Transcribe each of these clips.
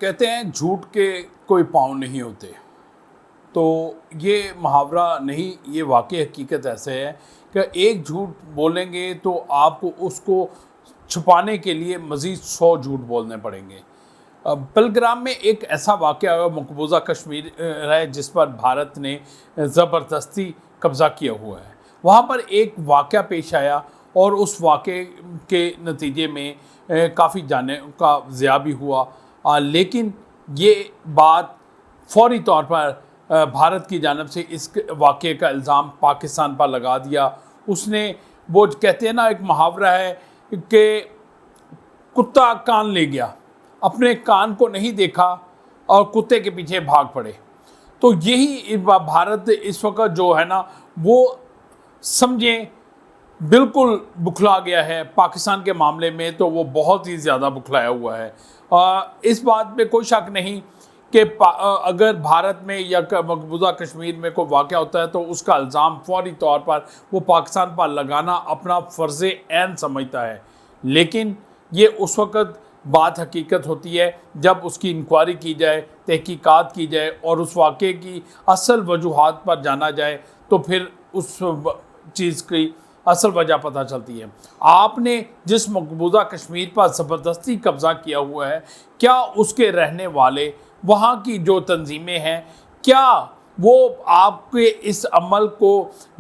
कहते हैं झूठ के कोई पाँव नहीं होते। तो ये मुहावरा नहीं, ये वाकई हकीकत ऐसे है कि एक झूठ बोलेंगे तो आपको उसको छुपाने के लिए मज़ीद 100 झूठ बोलने पड़ेंगे। पहलगाम में एक ऐसा वाक़या हुआ, मकबूजा कश्मीर है जिस पर भारत ने ज़बरदस्ती कब्ज़ा किया हुआ है। वहाँ पर एक वाक़या पेश आया और उस वाक़े के नतीजे में काफ़ी जाने का ज़िया भी हुआ। लेकिन ये बात फौरी तौर पर भारत की जानिब से इस वाक़े का इल्ज़ाम पाकिस्तान पर लगा दिया। उसने, वो कहते हैं ना, एक मुहावरा है कि कुत्ता कान ले गया, अपने कान को नहीं देखा और कुत्ते के पीछे भाग पड़े। तो यही भारत इस वक्त जो है ना, वो समझें बिल्कुल बुखला गया है। पाकिस्तान के मामले में तो वो बहुत ही ज़्यादा बुखलाया हुआ है। इस बात पे कोई शक नहीं कि अगर भारत में या मकबूजा कश्मीर में कोई वाक़या होता है तो उसका इल्ज़ाम फौरी तौर पर वो पाकिस्तान पर लगाना अपना फ़र्ज़ ऐन समझता है। लेकिन ये उस वक़्त बात हकीकत होती है जब उसकी इंक्वायरी की जाए, तहकीकात की जाए और उस वाक़े की असल वजूहात पर जाना जाए, तो फिर उस चीज़ की असल वजह पता चलती है। आपने जिस मकबूजा कश्मीर पर ज़बरदस्ती कब्ज़ा किया हुआ है, क्या उसके रहने वाले, वहाँ की जो तंजीमें हैं, क्या वो आपके इस अमल को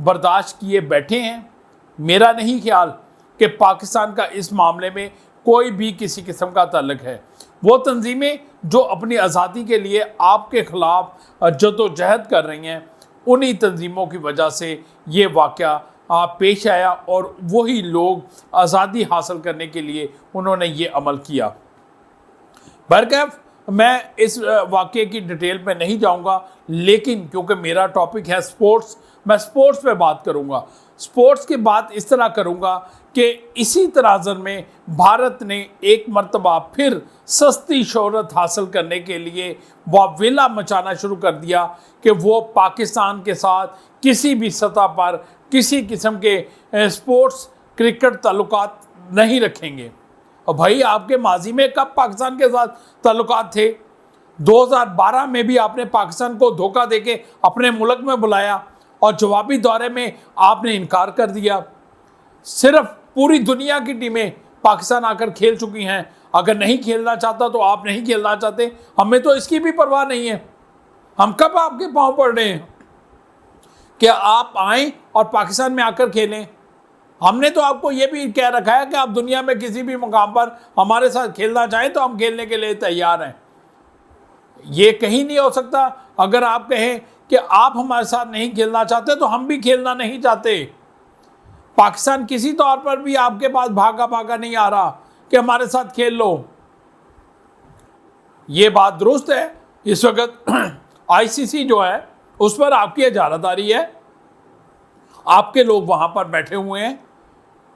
बर्दाश्त किए बैठे हैं? मेरा नहीं ख्याल कि पाकिस्तान का इस मामले में कोई भी किसी किस्म का ताल्लुक है। वो तंजीमें जो अपनी आज़ादी के लिए आपके ख़िलाफ़ जद्दोजहद कर रही हैं, उन्हीं तंजीमों की वजह से ये वाक़या पेश आया और वही लोग आज़ादी हासिल करने के लिए उन्होंने ये अमल किया। बहरकैफ मैं इस वाक़े की डिटेल में नहीं जाऊंगा, लेकिन क्योंकि मेरा टॉपिक है स्पोर्ट्स, मैं स्पोर्ट्स पे बात करूंगा। स्पोर्ट्स की बात इस तरह करूंगा कि इसी तराजन में भारत ने एक मरतबा फिर सस्ती शोहरत हासिल करने के लिए वावेला मचाना शुरू कर दिया कि वो पाकिस्तान के साथ किसी भी सतह पर किसी किस्म के स्पोर्ट्स क्रिकेट ताल्लुकात नहीं रखेंगे। और भाई, आपके माजी में कब पाकिस्तान के साथ ताल्लुकात थे? 2012 में भी आपने पाकिस्तान को धोखा देके अपने मुल्क में बुलाया और जवाबी दौरे में आपने इनकार कर दिया। सिर्फ पूरी दुनिया की टीमें पाकिस्तान आकर खेल चुकी हैं। अगर नहीं खेलना चाहता तो आप नहीं खेलना चाहते, हमें तो इसकी भी परवाह नहीं है। हम कब आपके पांव पड़ रहे हैं कि आप आएँ और पाकिस्तान में आकर खेलें? हमने तो आपको ये भी कह रखा है कि आप दुनिया में किसी भी मुकाम पर हमारे साथ खेलना चाहें तो हम खेलने के लिए तैयार हैं। ये कहीं नहीं हो सकता। अगर आप कहें कि आप हमारे साथ नहीं खेलना चाहते तो हम भी खेलना नहीं चाहते। पाकिस्तान किसी तौर पर भी आपके पास भागा भागा नहीं आ रहा कि हमारे साथ खेल लो। ये बात दुरुस्त है। इस वक्त आईसीसी जो है उस पर आपकी इजारादारी है, आपके लोग वहां पर बैठे हुए हैं।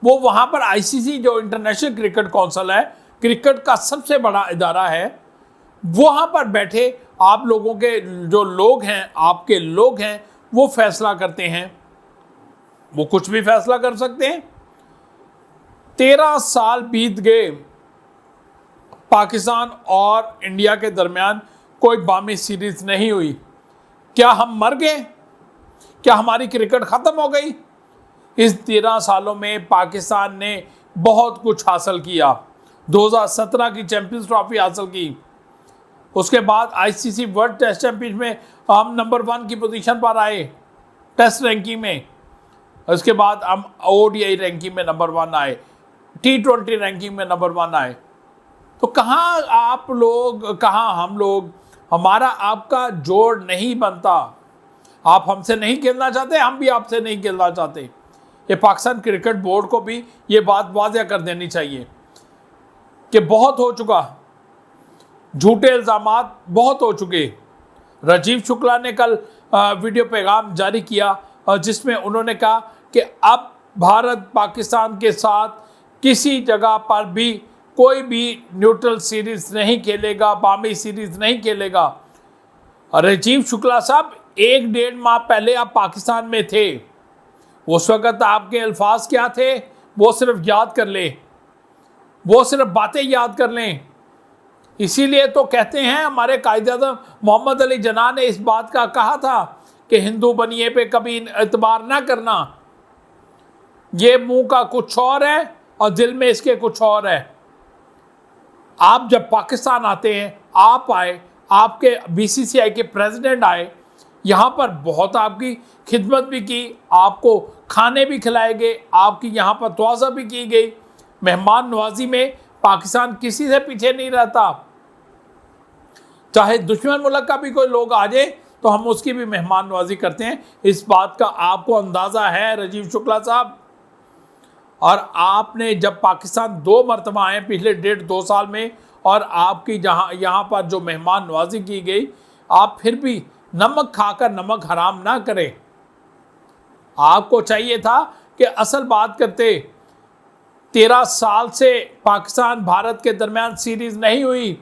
वो वहाँ पर आईसीसी जो इंटरनेशनल क्रिकेट काउंसिल है, क्रिकेट का सबसे बड़ा इदारा है, वहाँ पर बैठे आप लोगों के जो लोग हैं, आपके लोग हैं, वो फैसला करते हैं। वो कुछ भी फैसला कर सकते हैं। 13 साल बीत गए, पाकिस्तान और इंडिया के दरमियान कोई बामी सीरीज नहीं हुई। क्या हम मर गए? क्या हमारी क्रिकेट ख़त्म हो गई? इस 13 सालों में पाकिस्तान ने बहुत कुछ हासिल किया। 2017 की चैंपियंस ट्रॉफी हासिल की। उसके बाद आईसीसी वर्ल्ड टेस्ट चैंपियनशिप में हम नंबर 1 की पोजीशन पर आए टेस्ट रैंकिंग में। उसके बाद हम ओडीआई रैंकिंग में नंबर 1 आए, T20 रैंकिंग में नंबर 1 आए। तो कहाँ आप लोग, कहाँ हम लोग? हमारा आपका जोड़ नहीं बनता। आप हमसे नहीं खेलना चाहते, हम भी आपसे नहीं खेलना चाहते। ये पाकिस्तान क्रिकेट बोर्ड को भी ये बात वाज़ेह कर देनी चाहिए कि बहुत हो चुका, झूठे इल्ज़ामात बहुत हो चुके। राजीव शुक्ला ने कल वीडियो पैगाम जारी किया जिसमें उन्होंने कहा कि अब भारत पाकिस्तान के साथ किसी जगह पर भी कोई भी न्यूट्रल सीरीज नहीं खेलेगा, बामी सीरीज नहीं खेलेगा। राजीव शुक्ला साहब, 1-1.5 माह पहले आप पाकिस्तान में थे। उस वक़्त आपके अल्फाज क्या थे वो सिर्फ याद कर लें, वो सिर्फ बातें याद कर लें। इसीलिए तो कहते हैं हमारे कायदे-आज़म मोहम्मद अली जिन्ना ने इस बात का कहा था कि हिंदू बनिए पे कभी एतबार ना करना, ये मुंह का कुछ और है और दिल में इसके कुछ और है। आप जब पाकिस्तान आते हैं, आप आए, आपके बीसीसीआई के प्रेसिडेंट आए, यहाँ पर बहुत आपकी खिदमत भी की, आपको खाने भी खिलाए गए, आपकी यहाँ पर तवाज़ा भी की गई। मेहमान नवाजी में पाकिस्तान किसी से पीछे नहीं रहता। चाहे दुश्मन मुल्क का भी कोई लोग आ जाए तो हम उसकी भी मेहमान नवाजी करते हैं। इस बात का आपको अंदाज़ा है राजीव शुक्ला साहब। और आपने जब पाकिस्तान 2 मरतबा आए पिछले 1.5-2 साल में, और आपकी यहाँ पर जो मेहमान नवाजी की गई, आप फिर भी नमक खाकर नमक हराम ना करें। आपको चाहिए था कि असल बात करते। 13 साल से पाकिस्तान भारत के दरमियान सीरीज नहीं हुई,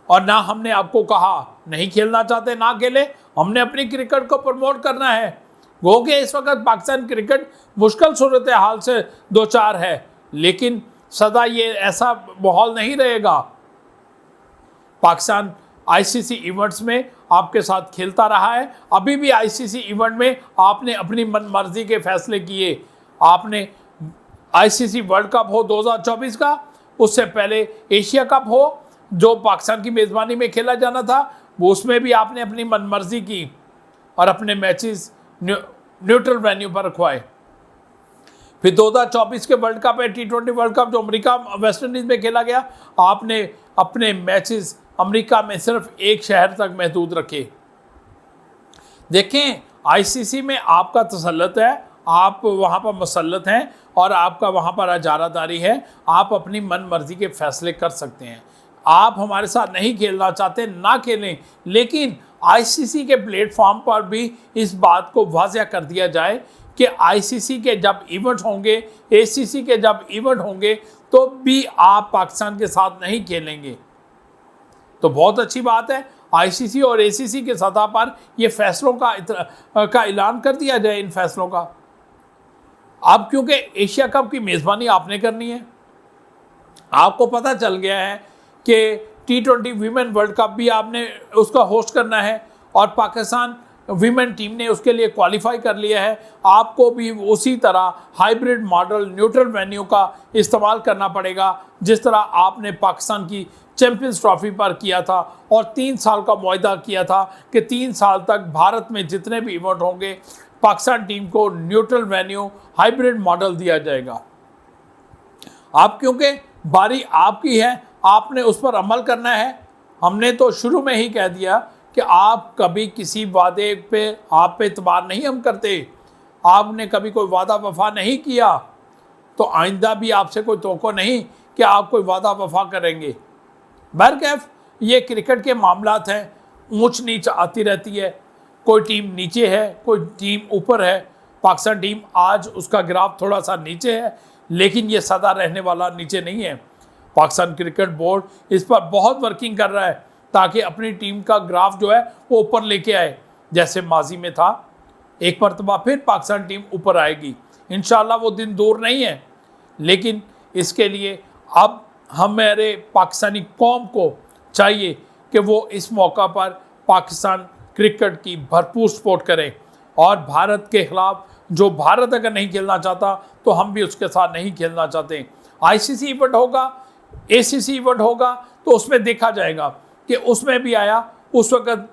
और ना हमने आपको कहा नहीं खेलना चाहते ना खेले, हमने अपनी क्रिकेट को प्रमोट करना है। वो कि इस वक्त पाकिस्तान क्रिकेट मुश्किल सूरत हाल से 2-4 है, लेकिन सदा ये ऐसा माहौल नहीं रहेगा। पाकिस्तान आईसीसी इवेंट्स में आपके साथ खेलता रहा है, अभी भी आईसीसी इवेंट में आपने अपनी मनमर्जी के फैसले किए। आपने आईसीसी वर्ल्ड कप हो 2024 का, उससे पहले एशिया कप हो जो पाकिस्तान की मेज़बानी में खेला जाना था, वो उसमें भी आपने अपनी मनमर्जी की और अपने मैचेस न्यूट्रल वेन्यू पर रखवाए। फिर 2024 के वर्ल्ड कप है, T20 वर्ल्ड कप जो अमेरिका वेस्ट इंडीज़ में खेला गया, आपने अपने मैचेस अमेरिका में सिर्फ एक शहर तक महदूद रखे। देखें, आईसीसी में आपका तसल्लुत है, आप वहाँ पर मुसल्लत हैं और आपका वहाँ पर अजारादारी है, आप अपनी मन मर्जी के फैसले कर सकते हैं। आप हमारे साथ नहीं खेलना चाहते ना खेलें, लेकिन आईसीसी के प्लेटफॉर्म पर भी इस बात को वाज़ह कर दिया जाए कि आईसीसी के जब इवेंट होंगे, एसीसी के जब इवेंट होंगे, तो भी आप पाकिस्तान के साथ नहीं खेलेंगे। तो बहुत अच्छी बात है, आईसीसी और एसीसी के सतह पर ये फैसलों का ऐलान कर दिया जाए। इन फैसलों का अब क्योंकि एशिया कप की मेज़बानी आपने करनी है, आपको पता चल गया है कि T20 वीमेन वर्ल्ड कप भी आपने उसका होस्ट करना है और पाकिस्तान वीमेन टीम ने उसके लिए क्वालिफाई कर लिया है। आपको भी उसी तरह हाइब्रिड मॉडल न्यूट्रल वेन्यू का इस्तेमाल करना पड़ेगा, जिस तरह आपने पाकिस्तान की चैंपियंस ट्रॉफी पर किया था और 3 साल का मुआहदा किया था कि 3 साल तक भारत में जितने भी इवेंट होंगे पाकिस्तान टीम को न्यूट्रल वेन्यू हाइब्रिड मॉडल दिया जाएगा। आप क्योंकि बारी आपकी है, आपने उस पर अमल करना है। हमने तो शुरू में ही कह दिया कि आप कभी किसी वादे पे आप पे एतबार नहीं हम करते, आपने कभी कोई वादा वफा नहीं किया, तो आइंदा भी आपसे कोई तोक़ो नहीं कि आप कोई वादा वफा करेंगे। बहरकैफ ये क्रिकेट के मामलात हैं, ऊंच नीच आती रहती है, कोई टीम नीचे है कोई टीम ऊपर है। पाकिस्तान टीम आज उसका ग्राफ थोड़ा सा नीचे है, लेकिन ये सदा रहने वाला नीचे नहीं है। पाकिस्तान क्रिकेट बोर्ड इस पर बहुत वर्किंग कर रहा है ताकि अपनी टीम का ग्राफ जो है वो ऊपर लेके आए, जैसे माजी में था। एक मरतबा फिर पाकिस्तान टीम ऊपर आएगी, इंशाल्लाह वो दिन दूर नहीं है। लेकिन इसके लिए अब हमारे पाकिस्तानी कौम को चाहिए कि वो इस मौका पर पाकिस्तान क्रिकेट की भरपूर सपोर्ट करें, और भारत के ख़िलाफ़ जो भारत अगर नहीं खेलना चाहता तो हम भी उसके साथ नहीं खेलना चाहते। आईसीसी इवेंट होगा, एसीसी इवेंट होगा, तो उसमें देखा जाएगा कि उसमें भी आया, उस वक्त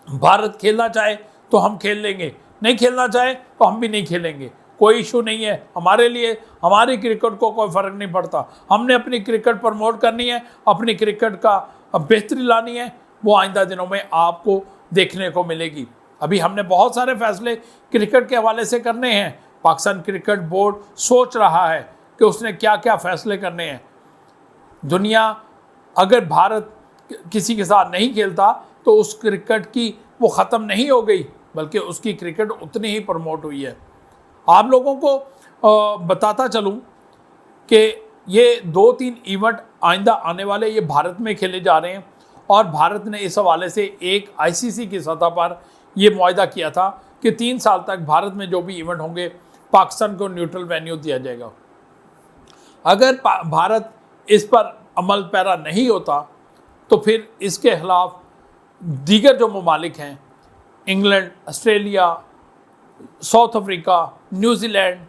भारत खेलना चाहे तो हम खेल लेंगे, नहीं खेलना चाहे तो हम भी नहीं खेलेंगे, कोई इशू नहीं है हमारे लिए। हमारी क्रिकेट को कोई फ़र्क नहीं पड़ता, हमने अपनी क्रिकेट प्रमोट करनी है, अपनी क्रिकेट का बेहतरी लानी है, वो आइंदा दिनों में आपको देखने को मिलेगी। अभी हमने बहुत सारे फैसले क्रिकेट के हवाले से करने हैं। पाकिस्तान क्रिकेट बोर्ड सोच रहा है कि उसने क्या क्या फ़ैसले करने हैं। दुनिया अगर भारत किसी के साथ नहीं खेलता तो उस क्रिकेट की वो ख़त्म नहीं हो गई, बल्कि उसकी क्रिकेट उतनी ही प्रमोट हुई है। आप लोगों को बताता चलूं कि ये 2-3 इवेंट आइंदा आने वाले ये भारत में खेले जा रहे हैं, और भारत ने इस हवाले से एक आईसीसी की सतह पर ये मुआहदा किया था कि 3 साल तक भारत में जो भी इवेंट होंगे पाकिस्तान को न्यूट्रल वेन्यू दिया जाएगा। अगर भारत इस पर अमल पैरा नहीं होता तो फिर इसके खिलाफ दीगर जो ममालिक हैं, England, Australia, south Africa, New Zealand,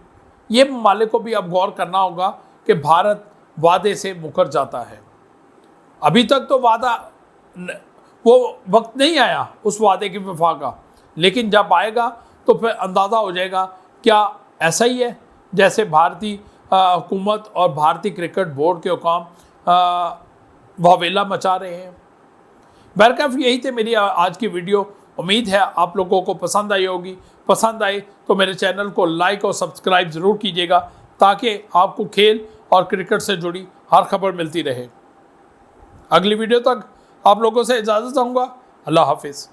ये ममालिक को भी अब गौर करना होगा कि भारत वादे से मुकर जाता है। अभी तक तो वो वक्त नहीं आया उस वादे की वफा का, लेकिन जब आएगा तो फिर अंदाज़ा हो जाएगा क्या ऐसा ही है जैसे भारतीय हुकूमत और भारतीय क्रिकेट बोर्ड के हुकाम वावेला मचा रहे हैं। बहरकैफ यही थे मेरी आज की वीडियो। उम्मीद है आप लोगों को पसंद आई होगी। पसंद आए तो मेरे चैनल को लाइक और सब्सक्राइब ज़रूर कीजिएगा ताकि आपको खेल और क्रिकेट से जुड़ी हर खबर मिलती रहे। अगली वीडियो तक आप लोगों से इजाज़त चाहूँगा। अल्लाह हाफिज़।